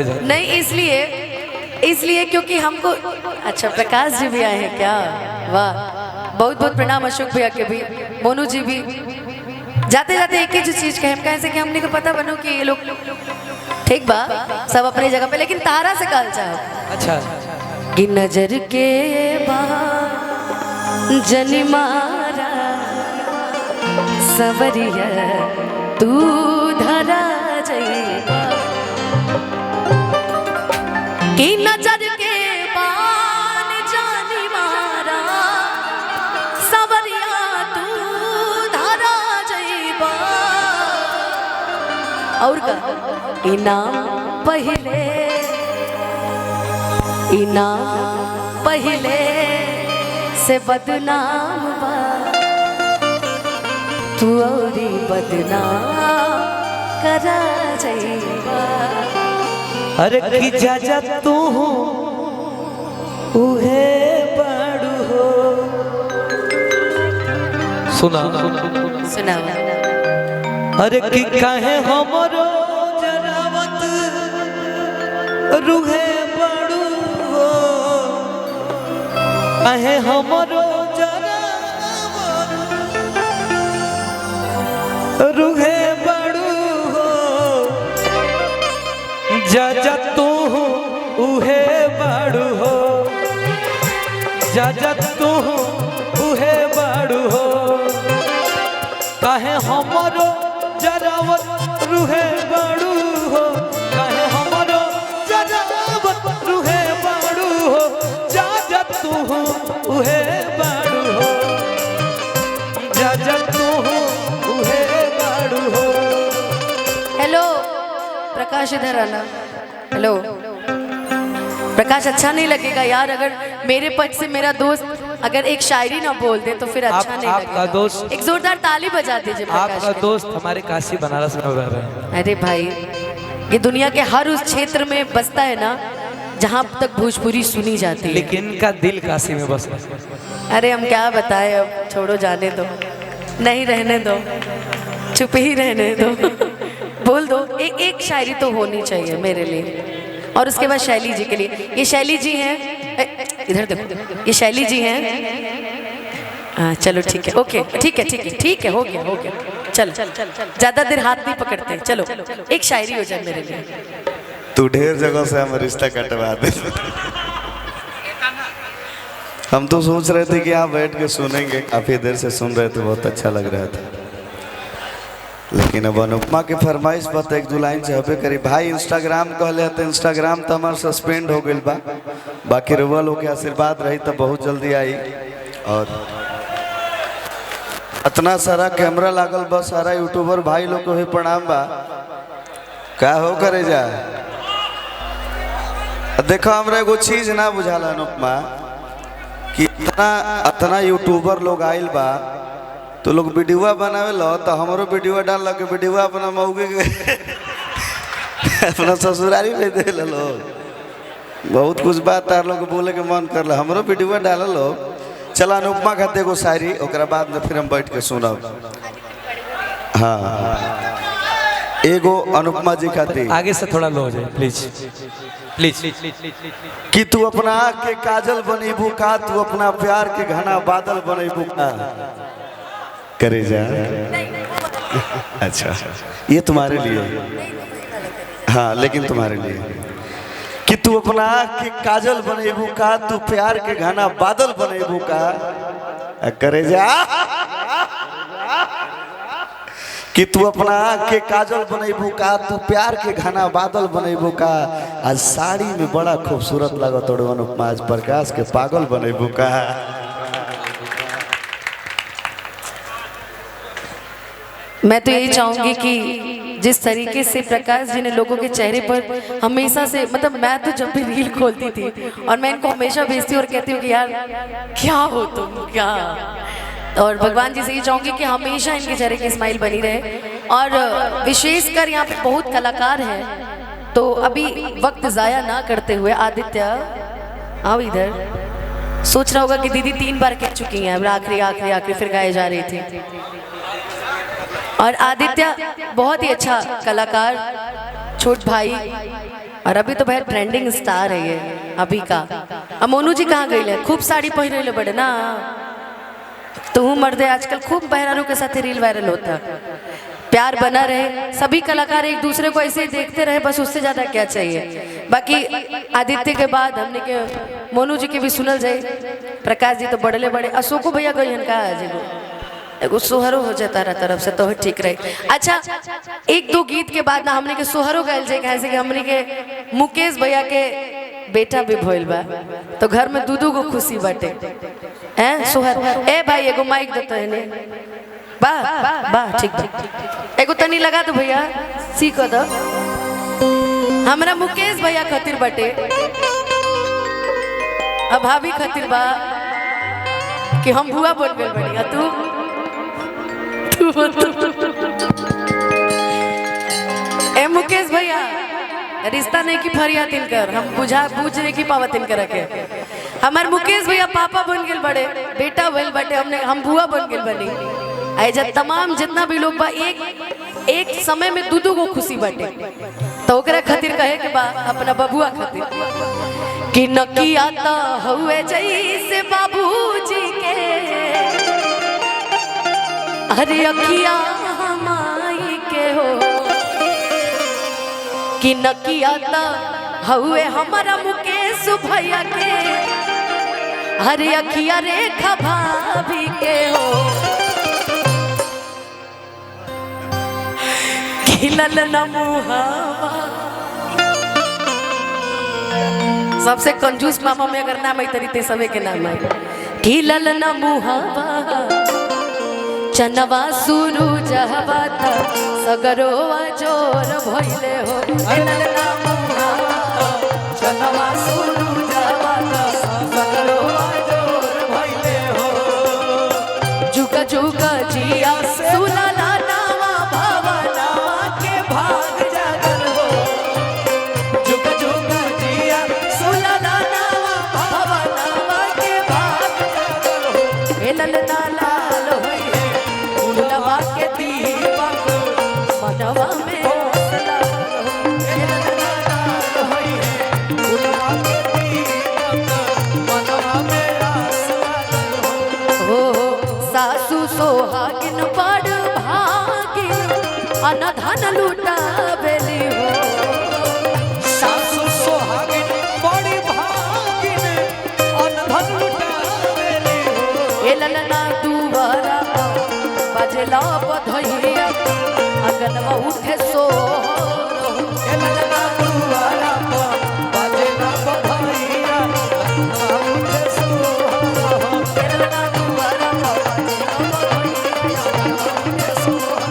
नहीं इसलिए क्योंकि हमको अच्छा प्रकाश जी भी आए हैं क्या? वाह, बहुत बहुत प्रणाम अशोक भैया के भी, मोनू जी भी। जाते जाते एक ही जो चीज कहे कैसे कि हमने को पता बनो कि ये लोग ठीक बा सब अपनी जगह पे, लेकिन तारा से कहल चाहो। अच्छा कि नजर के जनी मारा सवरिया तू धरा जाइबा, कि नजर के बान जानी मारा सवरिया तू धरा जाइबा। और का इनाम पहले से बदनाम बा, तू औरी बदनाम करा जाइबा। अरे की जा तू उहे बड़ू हो। सुना अरे की काहे हमरो जरावत रूहे बड़ू हो, काहे हमरो जरावत रूहे बड़ू हो। जा तू उहे बड़ू हो, जा तू उहे बड़ू हो, काहे हमरो जरावत रूहे बड़ू हो, काहे हमरो जरावत रूहे बड़ू हो। जा तू उहे बड़ू हो, जा तू उहे बड़ू हो। हेलो प्रकाश, इधर आना। हेलो प्रकाश, अच्छा नहीं लगेगा यार अगर मेरे पक्ष से मेरा दोस्त अगर एक शायरी ना बोल दे तो फिर अच्छा नहीं लगेगा। दोस्त एक जोरदार ताली बजा दीजिए प्रकाश। आपका दोस्त हमारे काशी बनारस में रह रहे हैं। अरे भाई, ये दुनिया के हर उस क्षेत्र में बसता है ना जहाँ तक भोजपुरी सुनी जाती है, लेकिन इनका दिल काशी में बस। अरे हम क्या बताएं, अब छोड़ो, जाने दो, नहीं रहने दो, चुप ही रहने दो। बोल दो, एक शायरी तो होनी चाहिए मेरे लिए, और उसके बाद शैली जी के लिए। ये शैली जी हैं, इधर देखो, ये शैली जी हैं। हाँ चलो ठीक है, ओके ठीक है, हो गया चलो, ज्यादा देर हाथ नहीं पकड़ते, चलो एक शायरी हो जाए मेरे लिए। तू ढेर जगह से हम रिश्ता कटवा दे। हम तो सोच रहे थे कि आप बैठ के सुनेंगे, काफी देर से सुन रहे थे, बहुत अच्छा लग रहा था, लेकिन अब अनुपमा के फरमाइश पर एक दो लाइन चाहबे करी। भाई इंस्टाग्राम कहले तो इंस्टाग्राम तो हमार सस्पेंड हो गई बा, बाकी रुआ लोग के आशीर्वाद रही तो बहुत जल्दी आई। और इतना सारा कैमरा लागल बा, सारा यूट्यूबर भाई लोग को भी प्रणाम बा। क्या हो करे जा, देखो हमरा एगो चीज ना बुझाला अनुपमा कि इतना यूट्यूबर लोग आइल बा तो लोग वीडियो बनावे लो, तो हमारो वीडियो डाल के वीडियो अपना मौके के अपना ससुरारी में दे लो। बहुत कुछ बात तार लोग बोले के मन कर ला, हमारो वीडियो डाल लो। चला अनुपमा खाते को शायरी, ओकरा बाद में फिर हम बैठ के सुनब। हाँ एगो अनुपमा जी खाते आगे से थोड़ा लो हो जाए प्लीज। कि तू अपना आँख के काजल बनेबू का, तू अपना प्यार के घना बादल बनेबू का। करे जा अच्छा ये तुम्हारे लिए, हाँ लेकिन तुम्हारे लिए कि तू अपना आँख के काजल बनेबू का, तू प्यार के घना बादल बनेबू का। करे जा कि तू अपना आँख के काजल बनेबू का, तू प्यार के घना बादल बनेबू का। आज साड़ी में बड़ा खूबसूरत लगा तोड़ अनुपमा, आज प्रकाश के पागल बनेबू का। मैं तो यही चाहूंगी कि जिस तरीके से प्रकाश जी ने लोगों के चेहरे पर हमेशा से, मतलब मैं तो जब भी रील खोलती थी और मैं इनको हमेशा भेजती हूँ और कहती हूँ कि यार क्या हो तुम क्या, और भगवान जी से ये चाहूंगी कि हमेशा इनके चेहरे की स्माइल बनी रहे। और विशेषकर यहाँ पे बहुत कलाकार हैं, तो अभी वक्त ज़ाया ना करते हुए आदित्य आओ इधर। सोच रहा होगा कि दीदी 3 बार कह चुकी हैं, आखिरी फिर गाए जा रही थी। और आदित्य बहुत ही अच्छा कलाकार, छोट भाई, और अभी तो भाई ट्रेंडिंग स्टार है ये अभी का। अब मोनू जी कहाँ गई है? खूब साड़ी पहन रहे बड़े ना तू मर्दे आजकल खूब बहरारों के साथ रील वायरल होता। प्यार बना रहे, सभी कलाकार एक दूसरे को ऐसे ही देखते रहे, बस उससे ज्यादा क्या चाहिए। बाकी आदित्य के बाद हमने के मोनू जी के भी सुनल जाए। प्रकाश जी तो बड़े बड़े, अशोको भैया गई का आज एगो सोहरो हो जाए तारा तरफ से तो ठीक रहे। अच्छा एक दो गीत के बाद ना हमने के सोहरो गायल जाए, कैसे कि हमने के मुकेश भैया के बेटा भी भइल बा, तो घर में दूधू को खुशी बाटे हैं सोहर। ए भाई एगो माइक देते हैं ने वाह वाह ठीक ठीक, एगो तनी लगा दो भैया, सीख दो हमरा मुकेश भैया खातिर बाटे, अब भाभी खातिर बा कि हम बुआ बन गए बड़ी। तू ए मुकेश भैया रिश्ता नहीं की फरिया तिनकर, हम बूझ नहीं की पावा तिनकर के। हमार मुकेश भैया पापा बन गए बड़े, बेटा भइल बाटे, हम बुआ बन गए बनी। ऐजा तमाम जितना भी लोग बा एक समय में दूधू को खुशी बाटे, तो ओकरा खातिर कहे के बा अपना बबुआ खातिर कि नकिया त हुए जैसे बाबूजी के, अरे अखिया हमाई के हो कि नकिया त हुए हमारा मुकेश भैया के, अरे अखिया रेखा भाभी के हो। खिलल नमुहावा, सबसे कंजूस मामा में अगर नाम है तरीते सबे के नाम है। खिलल नमुहावा चनवा सुरु जहवा था सगरो जोर भइले हो। खिलल नमुहावा चनवा सुरु जहवा था सगरो जोर भइले हो। जुग जुग जिया सुलाला सासु सोहागिन बड़ भागिन अनधन लूटा बेली हो। सासु सोहागिन बड़ी भागिन अनधन लूटा बेली हो। ए ललना दुआरा बजला बधैया अगनवा उठे सोहर, ए ललना दुआरा बजला बधैया अगनवा उठे सोहर। ए ललना दुआरा सोहर